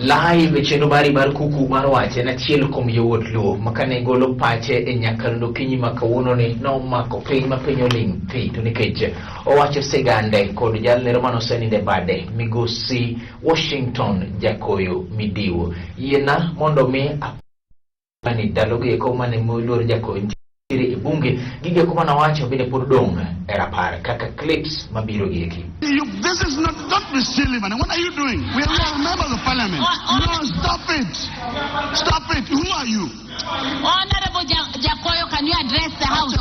live Chenro Mar Kuku Mar Wach en achiel kuom yowuot Luo makane golo pache e Nyakalondo kinyi ma kawuono ni nomako piny ma piny oling' thi to nikech owacho sigande kod jalnero manoseninde bade migosi Washington Jakoyo midiwo yiena mondo mi ani daloge eko mane moluor Jakoyo e bunge gige kuma nawacho bende pod dong e rapar kaka clips mabiro gieki. This is not, don't be silly, man. What are you doing? We are members of parliament. No, stop it. Stop it. Who are you? Honorable Jakoyo, can you address the house?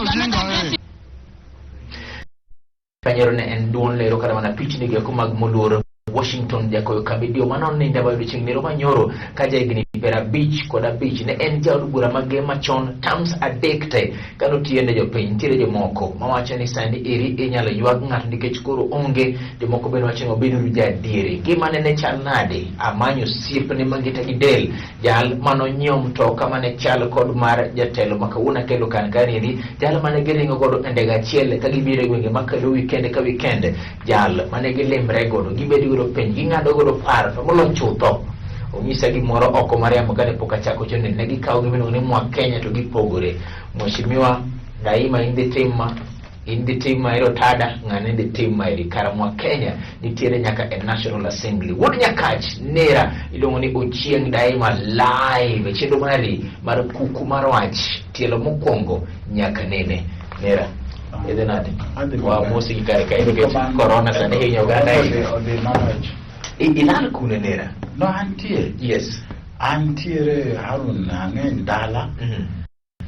Kanyero ne en duon lero kada mana pichni ge kuma moluor Washington Jakoyo kabidio manon ni ndaba chieng nero manyoro kaja igni pera beach koda beach ne en jaod bura mage machon terms adek te kano tiende jopiny tire jomoko mawacho ni sandi eri inyalo ywag ng'ato nikech koro onge jomoko bende wacho obedo jadiere gima ne chal nade amanyo siepne magita gi del jal manonyiew mtoka mane chal kod mar jatelo makawuna kelo kan kaniri jal mane giringo godo ndege achiel ka gibiro e gwenge makalo weekend ka weekend jal mane gilimre godo gibedi godo piny ging'ado godo paro to molony chutho onyisa gimoro oko mariambo kane pok achako chone ne gikawo gimiluongo ni mwa Kenya to gipogore mheshimiwa daima indi tim ma ero tada ng'ane indi tim ma eri kara mwa Kenya nitiere nyaka e National Assembly wuod Nyakach nera iluongo ni Chieng daima live Chenro Mar Kuku Mar Wach tielo mokwongo nyaka nene nera edenade wa mosi kare kairo corona sane hinyo gana ilal kune nera no antie yes antiere harun ng'eny dala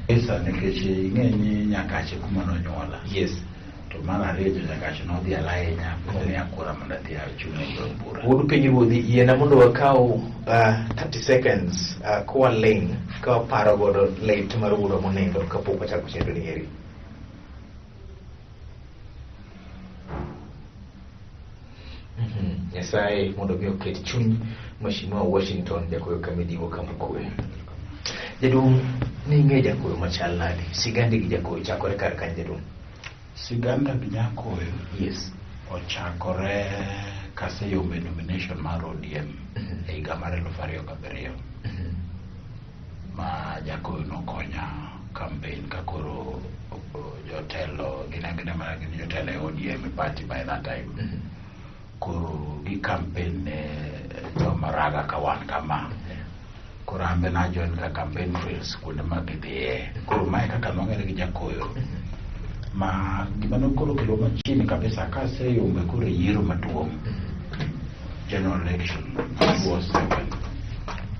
esa nekeche ng'eny Nyakache kuma nonyola yes to mana rejo Nyakache no dhi alainya ne akura mana dhi achune bura wuod piny ruodhi yiena mondo wakaw 30 seconds kwa ling ka paro godo late mar wuodo monindo kapok wachako chenro ni eri. Nyasaye mondo mi oket chuny mheshimiwa Washington Jakoyo kamidiwo kama kwe. Jadung ni ng'e Jakoyo machal nade sigande gi Jakoyo chakore kar kan jadung siganda gi Jakoyo yes ochakore kaseyume nomination mar ODM e higa mar 2007 ma Jakoyo nokonya campaign kakoro jotelo ginagina mana gin jotelo e ODM party by that time koro gi campaign to maraga kawan kama koro ambe na join ka campaign trails kuonde magidhiye koro mae kaka nong'ere gi Jakoyo ma gimano koro kelo machini kabisa kaseyumbe koro yiero maduong' general election was 7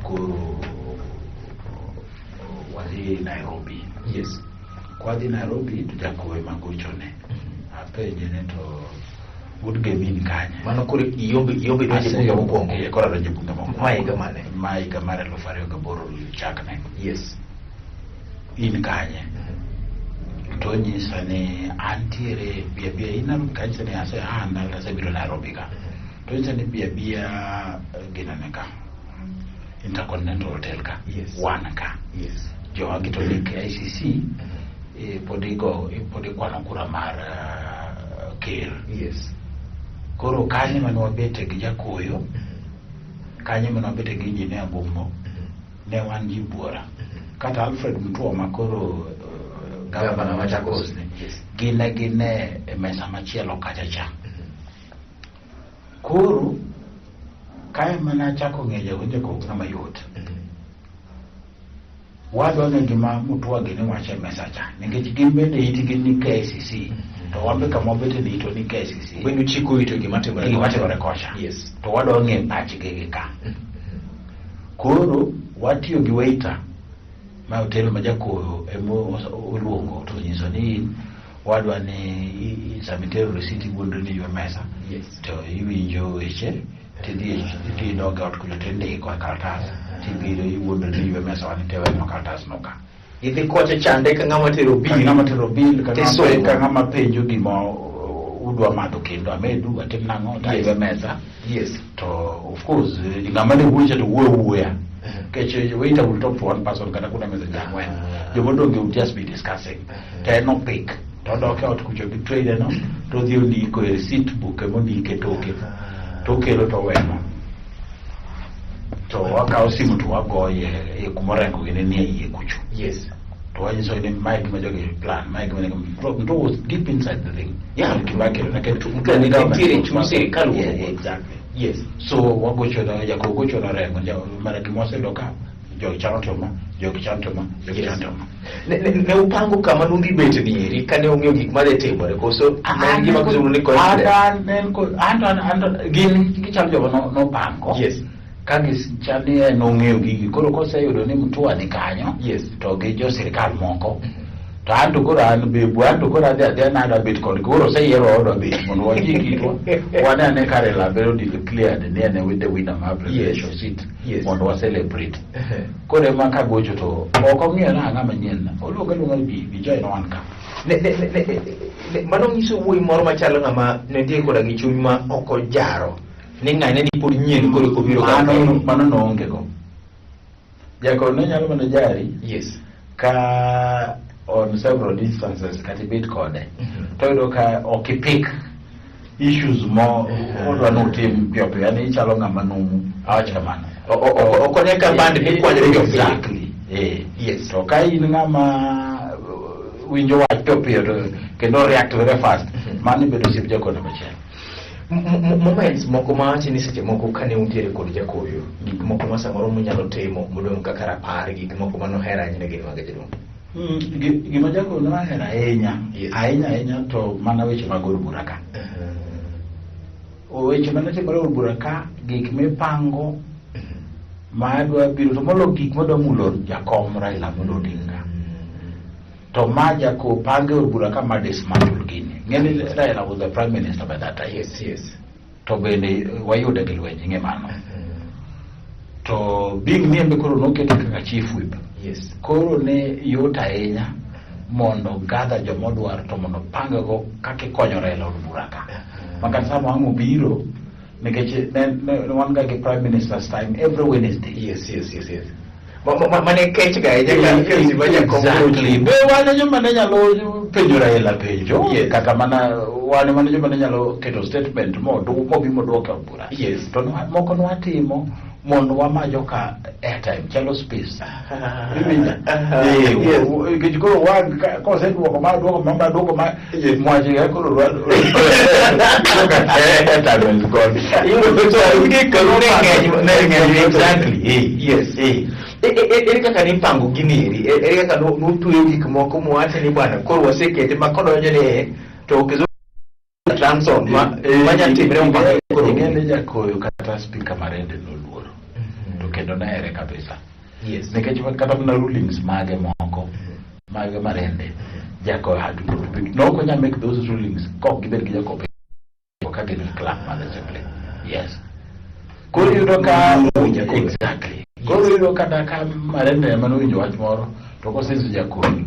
koro wadhi Nairobi yes kwadhi Nairobi to Jakoyo magochone apenje ne to would give in Kanye. Manokuri yombi doje bunga mokwongo. Kora doje bunga mokwongo. Maiga mane? Maiga mare Lufario Gaboro chakne. Yes. In Kanye. To nyisa ni antiere bia ina kanisa ni ase na se biro Nairobi ka. To nyisa ni bia gina neka. Intercontinental Hotel ka. Yes. Wana ka. Yes. Jo agito ni ICC podi kwano kura mar Ker. Yes. Koro kanye mane wabete gi Jakoyo kanye mane wabete gi injinia Bombo ne wan ji buora kata Alfred Mutua makoro gavana wa Machakos gine mesa machielo kachacha koro kanye mane achako ng'eje winjo ko ng'ama yot wadwa ne gima Mutua gine wache mesa cha nikech gin bende itigi ni KCC to wambe kama bete ni ito ni KCC wenu chiko ito gimatebore kocha yes to wado ng'e pach gege ka koro watiyo gi waiter ma hotel ma Jakoyo emo oluongo to nyiso ni wadwa ni samitero receipt gondo ni yo mesa yes to iwinjo weche tidhi noga ot kulo tende ko kartas tibiro iwuondo ni yo mesa wan tewe no kartas noka idhi kocha chande ka ng'ama tero bil ka ng'ama penjo gima udwa madho kendo amedu atim nang'o taiwe mesa yes to of course ng'ama ne wuoche to wuoya keche waiter will talk to one person kada kuna mesa jang'wen jomodonge will just be discussing to no pick to doke ot kucho gi trader no to dhi ondiko e receipt book emondike toke to kelo to weno to wakawo simu to wagoye e kumorengo gine nie iye kucho. Yes. To wanyiso ni Mike majoge plan, Mike Mto was deep inside the thing. Yeah. Kibake na ketu exactly. Yes. So wagocho na Jakoyo gocho na rengo mara kimose loka jo chantoma. Ne upango kama nundi beti ni eri kane ongeo gik made timore koso nangi makuzuru ni anda gini kichalo jo no pango. Yes. Kagis chani no ngeo gigi koro kose yudo ni mtu ani kanyo. Yes. To ge jo sirikal moko. To anto koro an be buanto koro ade na da bit koro se yero odo be mono waji kitwa wana ne kare la bero declared ne with the winner ma presidential seat. Yes. Mondo wa celebrate. Kore maka gocho to oko ng'e na ng'ama nyien na oluongo luongo bi join one ka mano nyiso wuoyi moro machalo ng'ama ne nitie koda gi chuny ma oko jaro ni ng'ane ni pod nyien koro kobiro mano noonge go. Jakoyo ne nyalo mana jari. Yes. Ka on several instances kati bit kode to yudo ka okipik issues mo odwa notim piyo piyo yani ichalo ng'ama numu awach kamano okoneka band ni kwanyre exactly. Yes. To ka in ng'ama winjo wach piyo to kendo react very fast mani bedo sip Jakoyo na machielo. Moments moko mawachi ni seche moko kane untiere kod Jakoyo gik moko ma samoro munyalo timo modong' kaka rapar gik moko manohero ahinya gin mage jadong'. Gima Jakoyo nohero ahinya to mana weche mag od bura ka. Weche manotimore od bura ka gik mipango madwa biro to molo gik modwa mulo jakom Raila Amolo Odinga. To ma Jakoyo pange od bura ka ma dismantle gini. Ngeni Raila was the prime minister by that time. Yes. To bende wayude gi lwenje ng'e mano. To big miembe koro nokete kaka chief whip. Yes. Koro ne yot ahinya mondo gather jomodwar to mondo pangago kaka ikonyo Raila od bura ka. Maka sama wang'o biro nikech ne wan ga gi prime minister's time every Wednesday. Yes. Mane kech ga kasi baja exactly. Be wane joma ne nyalo penjo Raila penjo. Yes. Kaka mana wane mane joma ne nyalo keto statement mo bi moduoke od bura. Yes. To moko nwatimo mondo wamajo ka airtime chalo space. Koro wan kose duoko ma mwaji ga koro airtime is gone. Exactly. Yes. Eri kaka ni pango gini eri kaka nutuyo gik moko mwache ni bwana koro wasekete makodonyo ne to kizo Transon manya timre mpango koro ngene Jakoyo kata speaker marende noluoro. To kendo na ere kabisa. Yes. Nikech kata na rulings mage moko mage marende Jakoyo had to be no konya make those rulings kok gibed gi Jakoyo ka gin club management. Yes. Koro yudo ka exactly. Koro yudo kata ka marende mano winjo wach moro to kosenso Jakoyo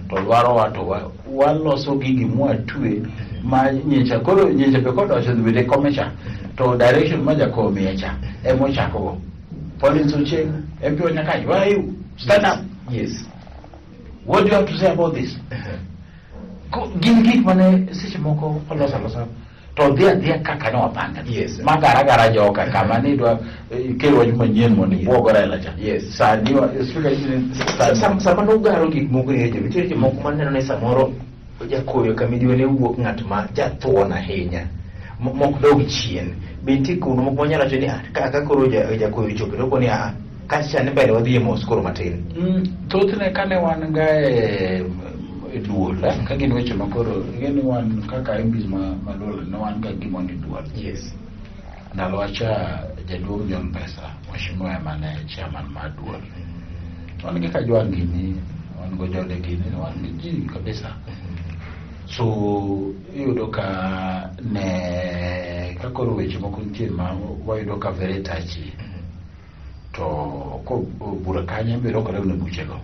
to dwaro wato waloso gigi mwatwe ma nyecha koro nyecha be kodo osebede komecha to direction ma Jakoyo miyecha emo chako Pauline Chieng MP Onyakai, where are you? Stand up. Yes. What do you have to say about this? Gik mane siche moko losa to dia kaka no apanga. Yes. Magara joka kama ni do kero juma nyien moni bogo Raila cha. Yes. Sani wa especially sama no garo gik moko ne je moko maneno ne samoro Jakoyo kamidiwe ne wuok ng'at ma jathuon ahinya mok dog chien binti kuno mok manyalo chini kaka koro Jakoyo chopo to koni kacha ne bere wadhi mos koro matin totne kane wan ga duol ka gin weche makoro gin wan kaka MPs malolo no wan ga gimoni duol. Yes. Ndalo wacha jaduong' John Pesa mheshimiwa mane chairman ma duol wan ga kajwa ngini wan go jode gini wan ji kabisa. So yudo ka ne kakoro weche moko nitie ma wayudo ka very touchy to ko bura kanya biro kale ne buchego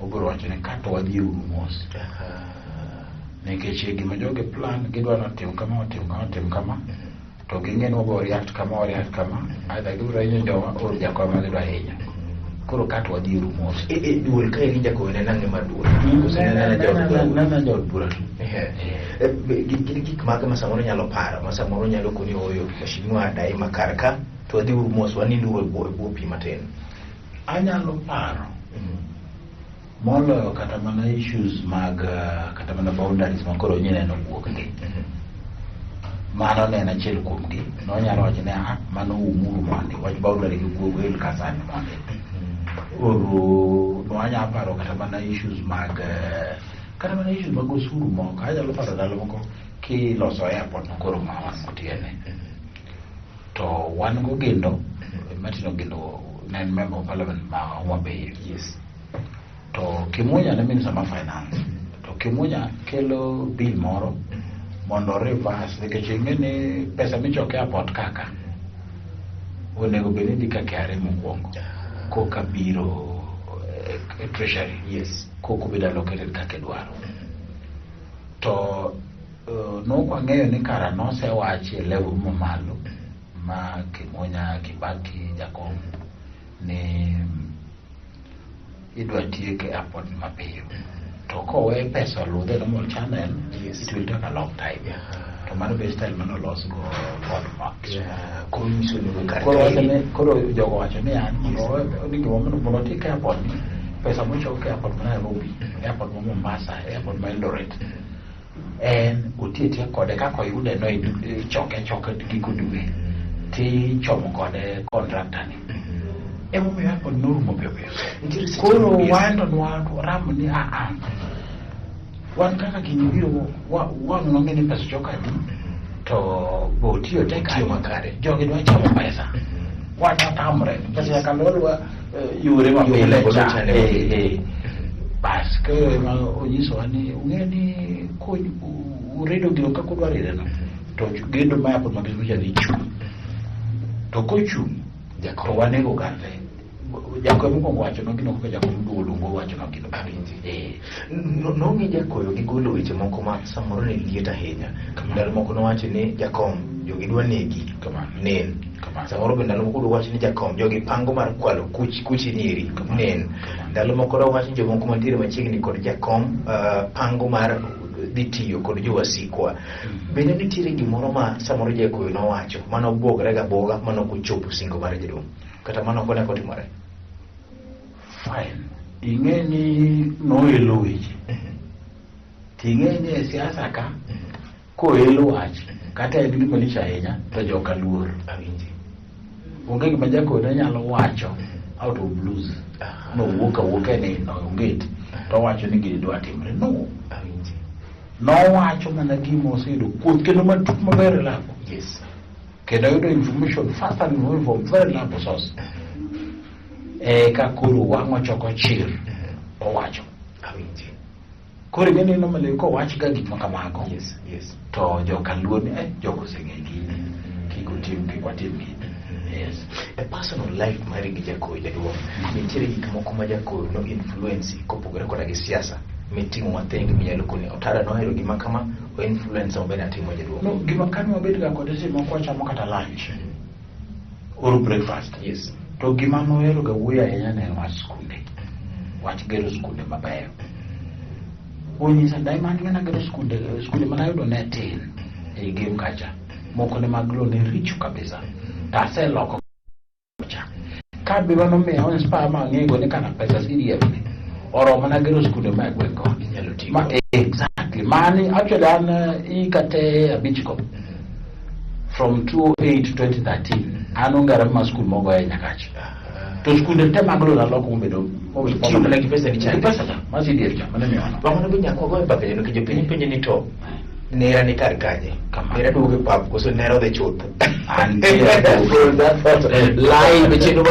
obiro wacho ne kato wadhi mos nikech gima joge plan gidwa notim kama to ging'en wago react kama aidha gibiro hinyo jowa or Jakoyo ma gidwa hinyo koro kato wadhi rumo duol ka iri Jakoyo ne nange mar duol nana jod bura gik mage ma samoro nyalo paro ma samoro nyalo koni oyo mheshimiwa dai makar ka to wadhi rumo wanindo e bwo pi matin. Anyalo paro moloyo kata mana issues mag kata mana boundaries ma koro nyineno wuok gi mano ne na achiel kuom gi no nyalo wacho ne mano umuru mondi wach boundary gi wuok el kasani mondi oro no anya paro kata mana issues mag osuru moko anyalo paro dalo moko ki loso airport koro ma wan motiene to wan go gendo matino gendo ne member of parliament ma Homabay. Yes. To Kimunya ne minister ma finance to Kimunya kelo bill moro mondo reverse nikech ing'eni pesa michoke airport kaka onego bedi di kaka are mokwongo koka biro treasury. Yes. Koko beda allocated kaka dwaro to no kwang'eyo ni kara nosewachi level mamalo ma Kimunya Kibaki Jakom ni idwa tieke airport mapiyo to kowe pesa ludhe normal channel. Yes. It will take a long time. To mano be style mano los go Ford Max. Koro jogo wacho ni an mondo tieke airport pesa mochoke airport ma Nairobi, airport ma Mombasa, airport ma Eldoret en utieti kode kako yude no choke giko dwe ti chomo kode contractor ni emo me airport norumo piyo koro wando nwa ramu ni wan kaka kinibiro wan ng'eni pesa choka di to botiyo teka makare jogi dwa chamo pesa wan atamre pesa ya kalolwa yure mapile cha bas ke ma onyiso ni ung'eni ko uredo gino kako dwarire no to gendo ma airport ma gizo jadi chung to kochung to wanego gande Jakoyo mkongo wacho no gino ko Jakoyo duolungo wacho no gino no ngi Jakoyo gigolo weche moko ma samoro ne liet ahinya ndalo moko no wacho ni Jakom jogi dwa negi nen samoro be ndalo moko wacho ni Jakom jogi pango mar kwalo kuchi nyiri nen ndalo moko no wacho jogo moko mantiere machiegni kod Jakom pango mar dhi tiyo kod jowasikwa bende nitiere gimoro ma samoro Jakoyo no wacho mano bwogre ga boga mano kochopo singo mar jadong kata mano kone kotimore. Fine. Ing'eni noelo weche ting'eni siasa ka koelo wach kata en gima lich ahinya to joka luor awinji onge gima Jakoyo ne nyalo wacho out of blues no wuok ni no onget to wacho ni gini dwa timre no awinji no wacho mana gima oseyudo kuoth kendo matuk maber labo. Yes. Kendo yudo information faster than from very large source ka koro wang'o choko chir owacho awinji koro ng'eni normally ko wach ga gik makamago. Yes. To joka luor ni jogo oseng'e gini kikwatim gini. Yes. A personal life mari gi Jakoyo jaduong nitiere gik moko ma Jakoyo no influence kopogore koda gi siasa mitimo matenge minyalo koni otara no hero gima kama o influence obena timo jaduong no gima kani wabed ga kod simo moko chamo kata lunch or breakfast. Yes. To gima nohero ga wuoyo ahinya ne wach skunde wach gero skunde mabeyo onyisa diamond ng'ena gero skunde manayudo ne tin e game kacha moko ne maglo ne richo kabisa taseloko cha ka biwa no me on spa ma ngego ne kana pesa CDF ne oro mana gero skunde ma gweko nyalo timo exactly mani actually an ikate abichko from 2008 to 2013 anongara ma school mogo e nyakachi to skunde te maglo na loko mbedo kimo na kipesa ni chani pesa ma CDF cha mana miona bangona binya ko go pape no kijo pinyi ni to nera ni kar kanye nera duoge pap koso nera de chuth live Chenro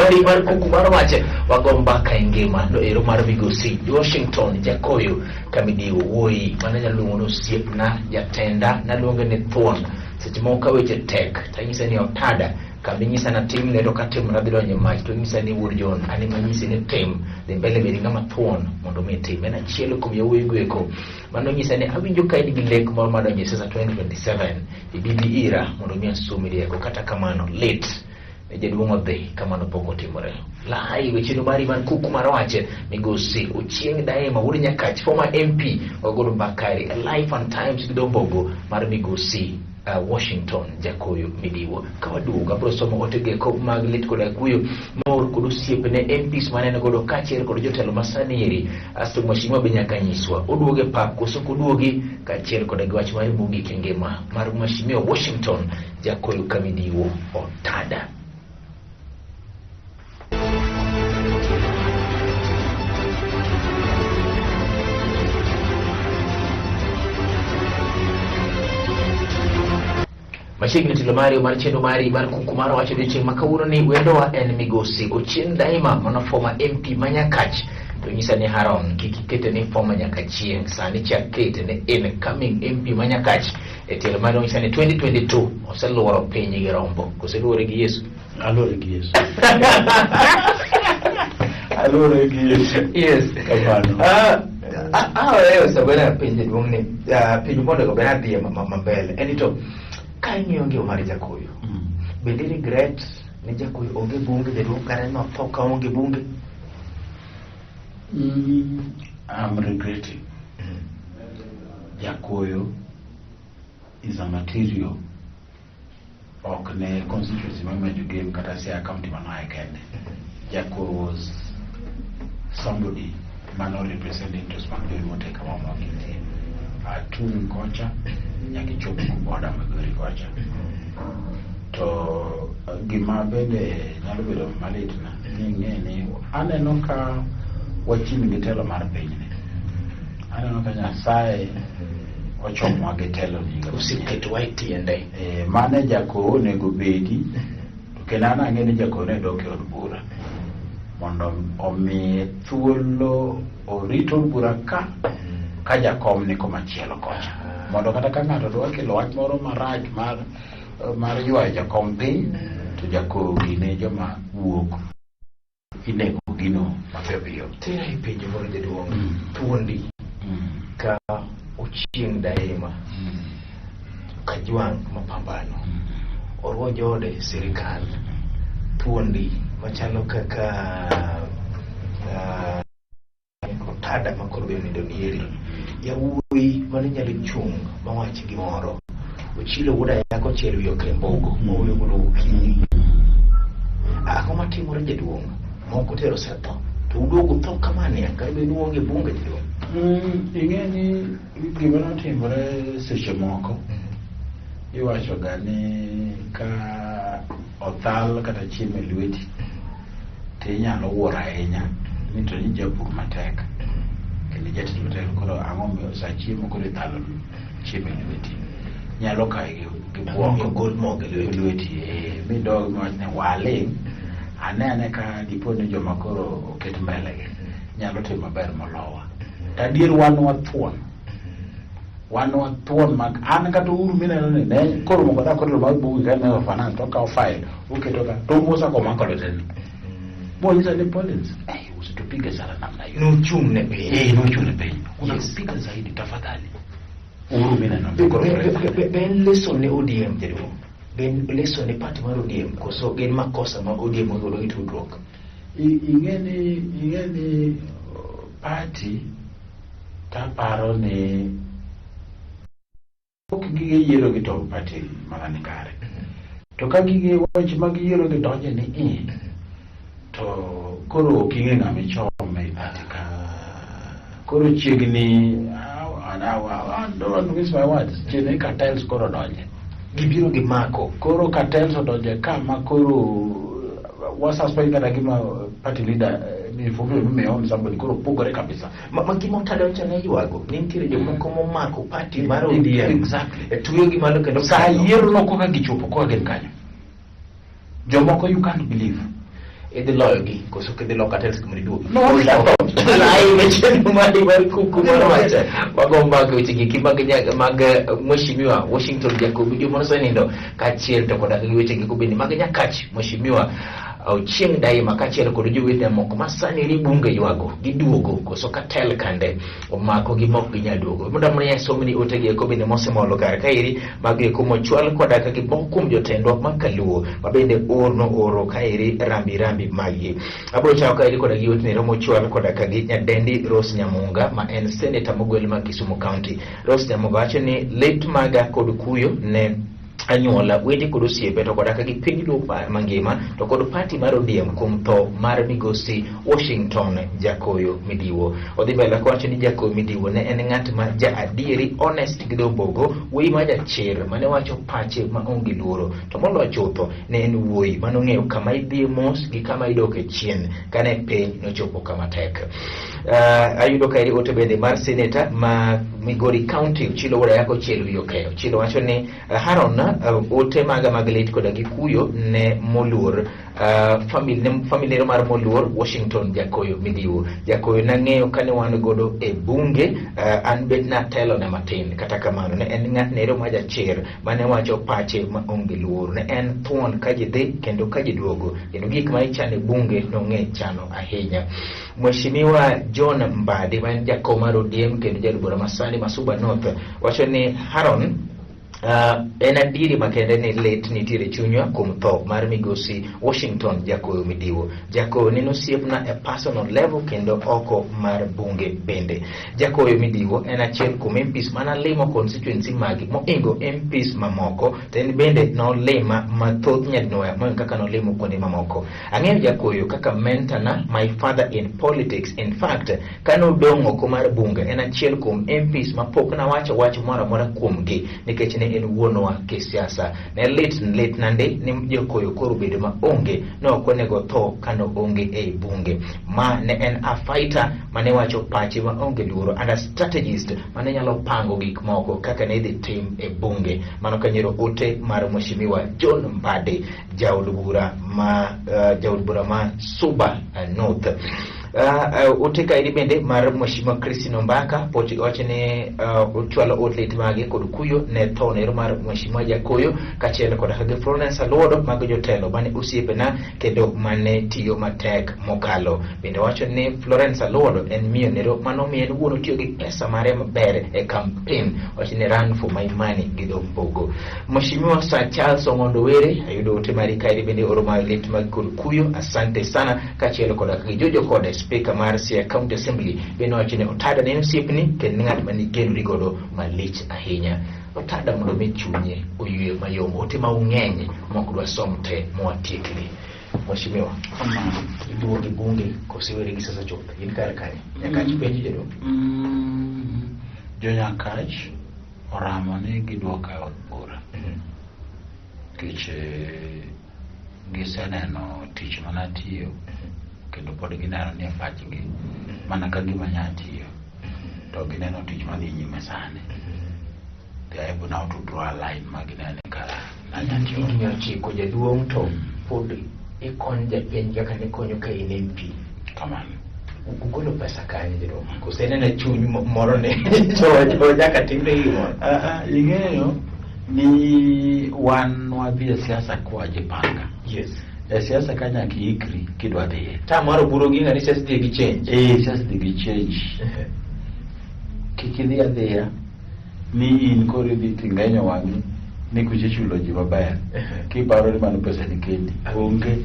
Kuku Mar Wach wagomba ka ngima no ero mar migosi Washington Jakoyo kamidiwo wuoyi mana nyaluongo no siepna jatenda naluonge ne thuon seche moko weche tek tanyisa ni otada kambi nyisa na tim ne to katim na bidonye mach to nyisa ni wuod John ani manyisi ni tim de mbele bedi ngama thuon mondo mi tim en achiel kuom yawuoyi gweko mano nyisa ni awinjo ka in gi lek moro madonje sasa 2027 ibidi ira mondo mi asumi rieko kata kamano late jaduong' odhi kamano pok otimore. Live Chenro mari man Kuku Mar Wach migosi chieng daima wuod Nyakach former MP Ogodo Bakari live and times gidombogo mar migosi Washington Jakoyo midiwo kawaduga bro somo otege ko mag lit koda kuyo mor kod osiepe ne MPs manene godo kachiel kod jotelo masanieri asto mheshimiwa be nyaka nyiswa oduoge pap koso koduogi kachiel kod gwach mar mugi kengema mar mheshimiwa Washington Jakoyo kamidiwo otada. Machiegni tilo mari mar chenro mari mar Kuku Mar Wach chieng makawuono ni wendowa en migosi Ochieng daima mana former MP Manyakach to nyisa ni Haron kikikete ni former Nyakachieng sani chakete ni incoming MP Manyakach e tilo mari nyisa ni 2022 oseluoro piny gi rombo koseluore gi Yesu Alore gi Yesu alore gi Yesu yes kapano leo sabana piny duong ni piny mondo go bena dhie mambele enito kaing'iyo ng'eyo mar Jakoyo bende regret ni Jakoyo onge bunge jaduong' kare no tho ka onge bunge. I'm regretting. Jakoyo is a material ok ne constituency mamajo game kata Siaya county manae kende. Jakoyo was somebody mano representing to Smackdown mote kama mwakiti atun kocha nyakichopo kuboda magari kocha to gima bende nyalo bedo malit na ng'eni aneno ka wachimi gitelo mar pinyni aneno ka Nyasaye ochomwa gitelo ni usiketwa itiende mane Jakoyo onego bedi to kendo an ang'eni Jakoyo ne dok e od bura mondo omi thuolo orito bura ka jakom ni komachielo kocha mondo kata ka ng'ato dwa kelo wach moro marach mar ywayo jakom piny to Jakoyo gine joma wuok inego gino mapiyo tera i pinje moro jaduong' thuondi ka Ochieng daima ka jwang' mapambano orwo jode sirikal thuondi machalo kaka otada makoro bende donieri yawuoyi mane nyalo chung mawach gimoro ochilo wuoda yako chelo yo krembogo mawuoyo godo okinyi ako matimore jaduong' moko tero setho to uduogo tho kamane kare be duonge bunge jaduong'. Ing'eni gima notimore seche moko iwacho ga ni ka othal kata chiemo e lweti tinyalo wuoro ahinya ni to ni japur matek kendo jatich matek koro ang'o miyo sa chiemo koro ithalo chiemo e lweti nyalo kae gi buoko gol moge lweti midog miwach ni waling ane ka dipo ni joma koro oket mbele gi nyalo timo maber molowa tadier wan wathuon mag an kata uru mineno ni ne koro moko da koro mag bugi ka ne finance to ka file uketo ka to mosa ko makolo tena boisa ni police usitupige sana namna hiyo nuchung ne piny nuchung ne piny unapiga zaidi tafadhali uru mineno ben lesson ne ODM jaduong' ben lesson ne party mar ODM koso gen makosa ma ODM ogodo gi tudruok ing'eni party taparo ni ok gige yiero gi to party mana ni kare to ka gige wach mag yiero gi donje ni to koro kinge ng'ami chome party ka koro chiegni don't miss my words chiegni cartels koro donje gibiro gi mako koro cartels odonje kama koro wasuspect kata gima party leader ni fumu mimeon somebody koro pogore kabisa magima otado chane Ywago ni nitiere jomoko momako party mar ODM exactly tuyo gi malo kendo sa yiero no koka gichopo ko gen kanyo jomoko you can't believe idhi loyo gi koso kidhi loka tels kumri duogi no live Chenro mari mar Kuku Mar Wach wagomba ke weche gi mag mheshimiwa Washington Jakoyo jomano senindo kachiel to koda gi weche gi kubini mag Nyakach mheshimiwa chieng daima kachiel kod jowetne moko masani ri bunge ywago giduogo koso katel kande omako gi mok ginyal duogo mondo mne somni otegi eko bende mosemolo kar kairi magi eko mochwal koda ka gi moko kuom jotendwa makaluo mabende oro kairi rambi magi abro chao kairi koda gi wetne romo chwal koda ka gi nyadendi Rose Nyamunga ma en senator mogwel ma Kisumu County. Rose Nyamunga wacho ni lit maga kod kuyo ne anyuola wede kod osiepe to koda ka gi piny duo mangima to kod party mar ODM kuom tho mar migosi Washington Jakoyo Midiwo. Odhi mbele kowacho ni Jakoyo Midiwo ne en ng'at ma ja adieri, honest gi dobogo, wuoyi ma jachir mane wacho pache ma onge luoro, to moloyo chutho ne en wuoyi manong'eyo kama idhi mos gi kama idoke chien kane piny nochopo kama tek. Ayudo kairi ote bende mar senator ma Migori County Chilo wura yako Chelo Yokeyo. Chilo wacho ni Haron ote maga maglit koda gi kuyo ne moluor family mar moluor Washington Jakoyo Midiwo. Jakoyo nang'eyo kane wan godo e bunge, an bet na telo ne matin, kata kamano ne en ng'at nero ma jachir mane wacho pache ma onge luor, ne en thuon ka ji dhi kendo ka ji duogo, kendo gik ma ichane bunge nong'e chano ahinya. Mheshimiwa John Mbadi ma en jakom mar ODM kendo jalbura masani Masuba North wacho ni Haron en adiri makende ni lit nitiere chunywa kuom tho mar migosi Washington Jakoyo Midiwo. Jakoyo neno siepna e personal level kendo oko mar bunge bende. Jakoyo Midiwo en achiel kuom MPs mana limo constituency magi moingo MPs mamoko, to en bende nolima mathoth nyadinoya moingo kaka nolimo kuonde mamoko. Ang'eyo Jakoyo kaka mentor na, my father in politics. In fact, kano dong' oko mar bunge en achiel kuom MPs mapok na wacho moro amora kuomgi nikech ne en wuonwa kisiasa. Ne lit nande ni Jakoyo koro bedo ma onge no okonego tho kano onge e bunge. Ma ne en a fighter mane wacho pache ma onge luoro, and a strategist mane nyalo pango gik moko kaka ne dhi tim e bunge. Mano kanyero ote mar Mheshimiwa John Mbadi jaod bura ma Suba North. Ote kairi bende mar Mheshimiwa Christine Mbaka poti wacho ni uchwalo outlet magi kod kuyo ne tho nero mar Mheshimiwa Jakoyo kachiel kod hage Florence Alodo mag jotelo mane osiepena kendo mane tiyo matek mokalo. Bende wacho ni Florence Alodo en miyo nero manomiyo en wuono tiyo gi pesa mare maber e campaign, wacho ni run for my money gi dompogo. Mheshimiwa Sir Charles Ongondo Were ayudo ote mari kairi bende oro mar lit mag kod kuyo, asante sana kachiel kod hage Jojo kod Speaker mar Siaya County Assembly bende wacho ni Otada ne osiepni kendo ng'at ma nigeno godo malich ahinya. Otada mondo mi chunye oyue mayom, ote ma ung'eny mok dwa som te mwatiekni. Mheshimiwa iduogo e bunge kosewere gi sasa chopo in kar kanye Nyakach penjo jedo jo Nyakach oramo ni giduoka od bura kich giseneno tich manatiyo kendo pod gineno ni pachgi mana ka gima nyatiyo to gineno tich madhi nyime sani. They are able now to draw a line maginene kara nanyatiyo ing'eyo chiko jaduong' to pod ikon japiny kaka ne konyo ka in MP kamano. Ugolo pesa kanye jedo kosenena chuny moro ne to nyaka timre gimo ing'eyo ni wan wadhi e siasa kwa jipanga. Yes. Siasa kanya kiikri kidwa dhiye. Ta moro buro gi ng'ani siasa dhi gi change. Siasa dhi gi change. Kikidhi adhiya ni in kori dhi tingenyo wangi ni kuche chulo ji maber. Kiparo ni mano pesa ni kendi. Onge.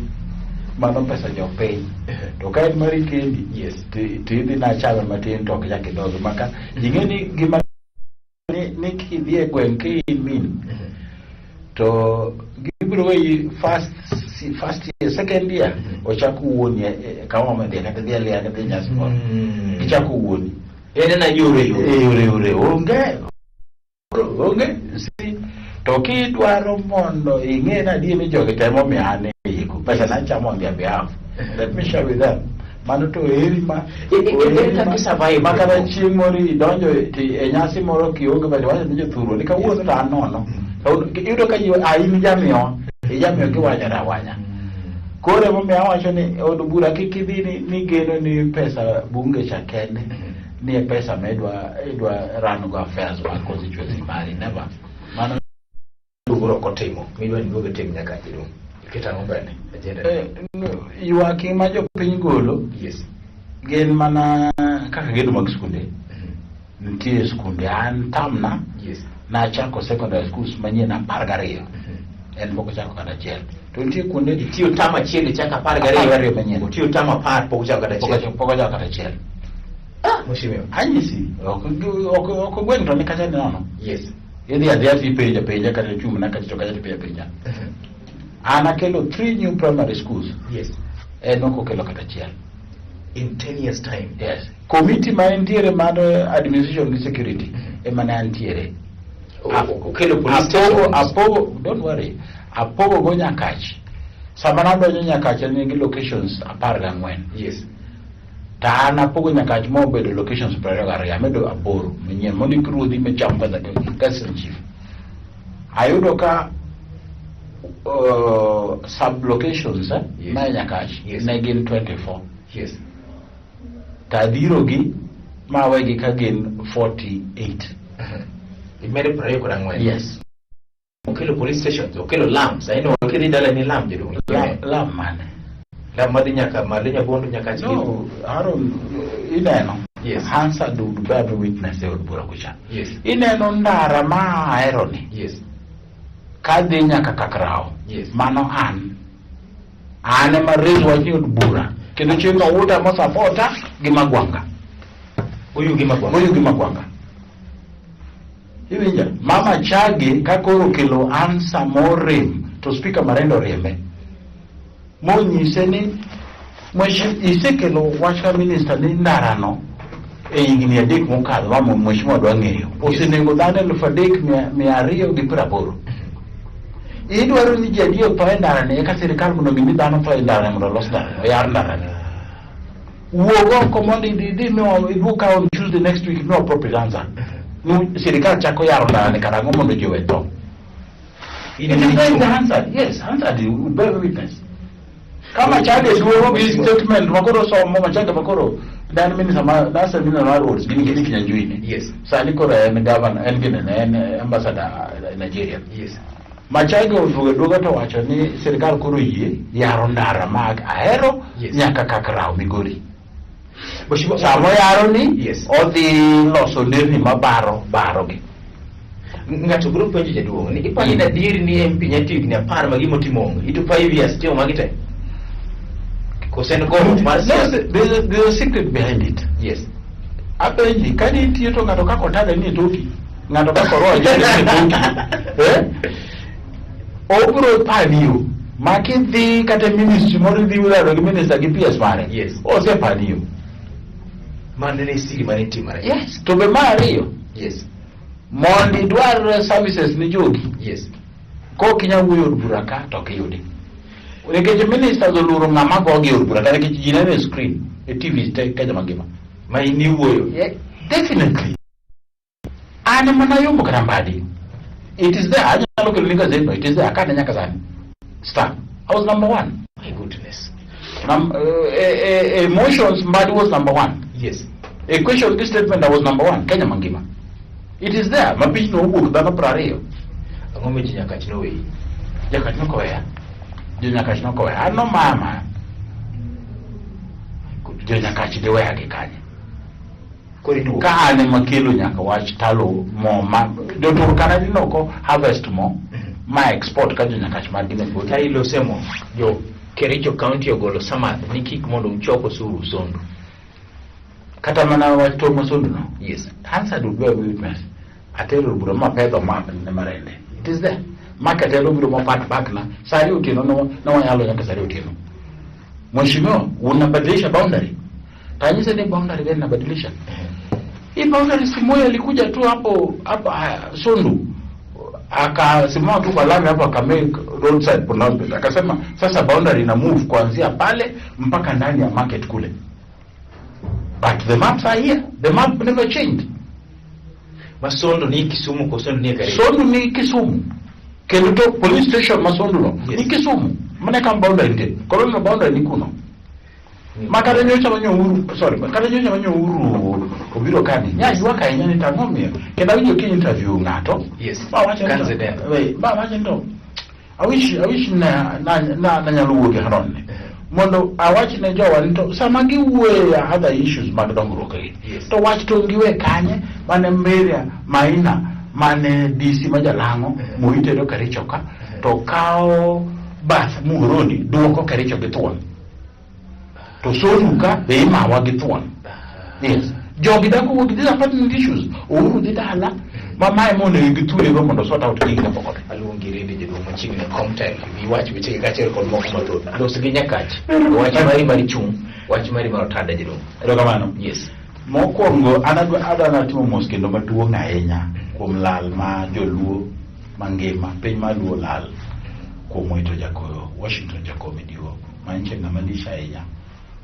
Mano pesa jopiny. To ka en mari kendi. Yes. Tidhi na chame matin to ok jakidogo maka. Ing'eni gima ni kidhi e gweng' ki in min. To gibiro weyi first year, second year ochako wuoni kama madhi kata dhi alia kata nyasi moro ichako wuoni na yore onge si to kidwaro mondo ing'e na di mi jogi temo miane iko pesa na chamo on their behalf. Let me share with them mano to eri ma ka survive maka na chieng' moro idonjo e nyasi moro kionge bende wacho ni jothuro ni kawuono to an nono yudo ka in jamiyo kiwanyora wanya. Kore momiyo awacho ni od bura kikidhi ni geno ni pesa bunge cha kende ni pesa medwa run go affairs wa constituency mari never. Mano buro kotimo midwa ni goge tim nyaka chido Kita ngombane agenda. Ywak ma jopiny golo. Yes. Gin mana kaka gedo mag skunde. Nitie skunde an tamna. Yes. Na chako secondary schools manyien 12. En pok ochako kata achiel. To nitie kuonde tiyo tama chieng chaka 12 manyien. Tiyo tama 10 pok ochako kata achiel. Pok ochako kata achiel. Mheshimiwa. Anyisi ok gweng to ni kata nono. Yes. Idhi adhi peja kata chuma na kata choka peja. Ana kelo 3 new primary schools. Yes. En ok okelo kata achiel. In 10 years time. Yes. Committee ma entiere mar administration and security emane antiere. Okelo police station. Apogo, don't worry. Apogo go Nyakach. Samana donjo Nyakach nigi locations 14. Yes. Ta an apogo Nyakach mo bedo locations 22 amedo aboro manyien mondo ikruodhi mecham kata Council Chief. Ayudo ka sub locations yes. Ma Nyakach yes. Ne gin 24. Yes. Ta dirogi ma wegi ka gin 48. Imere prayo kwa ngwen. Yes. Okelo police stations, okelo lambs. I know okelo dala ni lamb jedo. Lamb mane. Lamb madi nyaka malenya bondo nyaka chiki. No, Aaron ineno. Yes. Hansa do bad witness e odbura kucha. Yes. Ineno ndara ma aeroni. Yes. Kadhi nyaka Kakrao. Yes. Mano ane ma rezo wachni odbura. Kendo chieng' outa mo supporta gi Magwanga. Oyu gi Magwanga. Iwinja, Mama Chage kakoro kelo ansa morem to speaker marendo rembe. Monyise ni isekelo wach minister ni ndarano e higni 3 mokalo ma mheshimiwa dwa ng'eyo. Osenego dhano 3,280. Idwaro ni jadio to ndarane eka sirikal mondo mi dhano to ndarane mondo los ndarane, oyar ndarane. Wuogo komondi di no ibuka on Tuesday next week no appropriate answer. No sirikal chako yaro ndarane karango mondo jowe to. It is the answer. Yes, answer the bear witness. Kama Chage duwe with statement makoro so mo Chage makoro dan minister nasa minister wa roads gini kinyanjui. Yes. Sani koro en governor en ambassador Nigeria. Yes. Machage oduoga to wacho ni sirikal koro yie yaro ndara mag Ahero nyaka Kakrao Migori. Samo yaro ni odhi loso nderni mabaro gi. Ngato biro penjo jaduong' ni ipanyi na diri ni MP nyatig ni 10 magimo timong itu 5 years tio magite. Kosen go there's a secret behind it. Yes. Apenji kani tiyo to ngato kako tada ni toki. Ngato kako roho jani ni toki. Obro paniyo. Makidhi kata ministry moro dhi wala gi minister gi PS mare. Yes. Ose paniyo. Mandene siri mane timare. Yes. To be mariyo. Yes. Mondi dwar services ni jogi. Yes. Ko kinya wuyo buraka to kiyudi. Unekeje minister zoluro ngama gogi buraka ke jina ne screen e TV te kaja magima. Mai ni wuyo. Yeah, definitely. Ana mana yombo karambadi. It is there. I just look at Linga it is there. I can't nyaka zani. Start. I was number 1. My goodness. Emotions Mbadi was number 1. Yes. A question this statement I was number 1. Kenya Mangima. It is there. Mapichi no book dano prario. Ngome Nyakach no way. Nyakach no koya. Nyakach no koya. Ano mama. Nyakach de way akikanye. Koridu. Ka ane makelo nyaka wach talo mo ma dotor kana dinoko harvest mo ma export ka Nyakach magine bodi. Ta ilo semo yo Kericho County ogolo sama ni kik mondo uchoko suru Sondu. Kata mana wach to Sondu no. Yes. Answer do bear witness. Atero buro ma pedo ma ne marende. It is there. Market elo buro ma part back na sari utino no wanyalo nyaka sari utino. Mheshimiwa unabadilisha boundary. Tanyisa ni boundary gani nabadilisha? Hii boundary si moja alikuja tu hapo Sondu. Akasimama tu kwa lami hapo akamake roadside pronouncement. Akasema sasa boundary ina move kuanzia pale mpaka ndani ya market kule. But the maps are here. The map never changed. Masondo ni Kisumu ko Sondu ni Karibu. Sondu ni Kisumu. Keluto police station Masondo no. Ni Kisumu. Mane kam boundary nte. Kolona boundary ni kuno. Makare nyocha manyo uru, sorry, makare nyocha manyo uru obiro kadi. Nya Ywago enya ni tangomio. Kenda winjo ki interview ngato. Yes. Ba wacha Kanze den. Ba wacha ndo. I wish na nyalo wuoke haronne. Mondo awach ne jowa to sama giwuoyo other issues mag dongruok to wach to giwe kanye mane Mberia Maina mane DC majalango moitero Kericho ka to kao bath Muhoroni duoko Kericho gi thuon to Sotu ka be imawa gi thuon. Yes, jogi dako wuok, these are pertinent issues. Ouru dhi dala mamae mondo githuye go mondo sort out gigi kapok aluongi rede jadong machiegni komtel iwach weche kaachiel kod moko mathoth los gi nyakach wach mari mar chung wach mari mar otada jadong. Erokamano. Yes. Mokwongo an adwa timo mos kendo maduong' ahinya kuom lal ma joluo mangima piny mar luo lal kuom wito Jakoyo Washington Jakoyo Midiwo manche ng'ama lich ahinya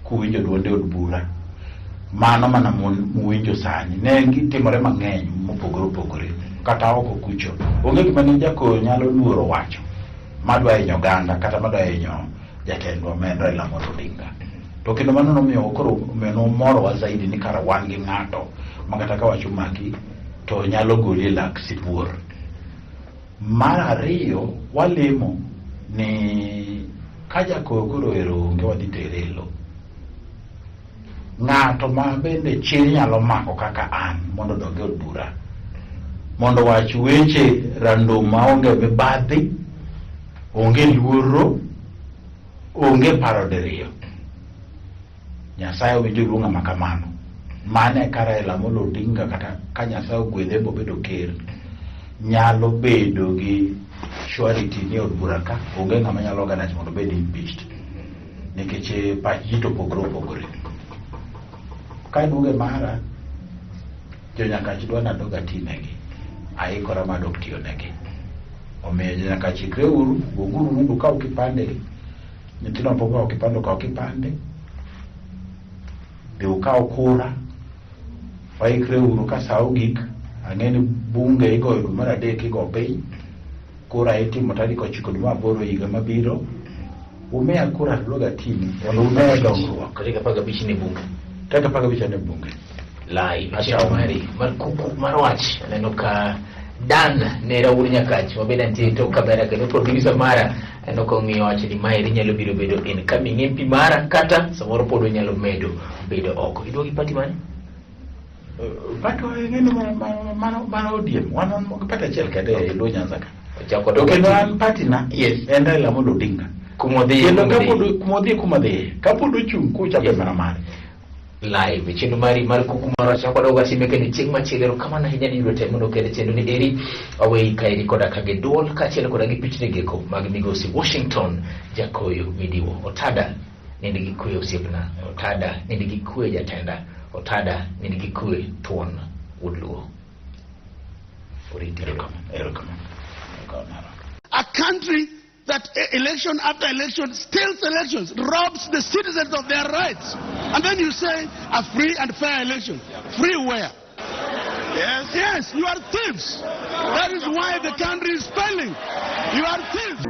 kuwinjo duonde od bura mano mana muwinjo sani ne gitimore mang'eny mopogore opogore kata oko kucho onge gima ne Jakoyo nyalo luoro wacho madwa hinyo oganda kata madwa hinyo jatendwa Raila Amolo Odinga. To kendo mano nomiyo koro morowa zaidi ni kara wan gi ng'ato makata ka wacho maki to nyalo goli lak sibuor. Mar ariyo walemo ni ka Jakoyo koro ero onge wadhi tere lo ng'ato ma bende chir nyalo mako kaka an mondo donge od bura mondo wach weche random maonge mibadhi, onge luoro, onge paro diriyo. Nyasaye winjo luonga makamano mane ka Raila Amolo Odinga kata ka Nyasaye ogwedhe bobedo ker nyalo bedo gi surety ni od bura ka onge ng'ama nyalo organize mondo bed impeached nikech pach ji to opogore. Ka duoge mara jonyakach dwa nadoga tinegi aikora madok tiyo negi omiyo jonyakach ikre uru goguru mundu ka ukipande nyitino pogo ukipando ka ukipande de ukao kura waikre uru ka sao gik ang'eni bunge igoyo dwe mar adek igo piny kura itimo tarik 9 dwe mar aboro higa mabiro umea kura loga tini mondo umea dongruok katika paga bichi ni bunge taka paga bichi ne bunge lai Chenro mari mar Kuku Mar Wach aneno ka Dan ne rawuor nyakach mabeda ntie to kabera kendo producer mara aneno ko ng'iyo wach ni maeri nyalo biro bedo en coming MP mara kata samoro pod nyalo medo bedo oko iduogi party mane pato ngene mana odiem wanon pata achiel kade lo Nyanza ka chako to kendo an party na yes en Raila Amolo Odinga kumodhi kumodhi kapod ochung' kucha be mana mare live Chenro mari mar Kuku Mar Wach kwa doga simeke ni chieng machielo kama na hinya ni yudo temo no kede chenro ni eri away kairi koda kage duol ka chielo koda gi pichne geko mag migosi Washington Jakoyo Midiwo otada nindi gi kuwe osiepna otada nindi gi kuwe jatenda otada nindi gi kuwe tuon udluo a country that election after election steals elections, robs the citizens of their rights. And then you say a free and fair election. Free where? Yes, you are thieves. That is why the country is failing. You are thieves.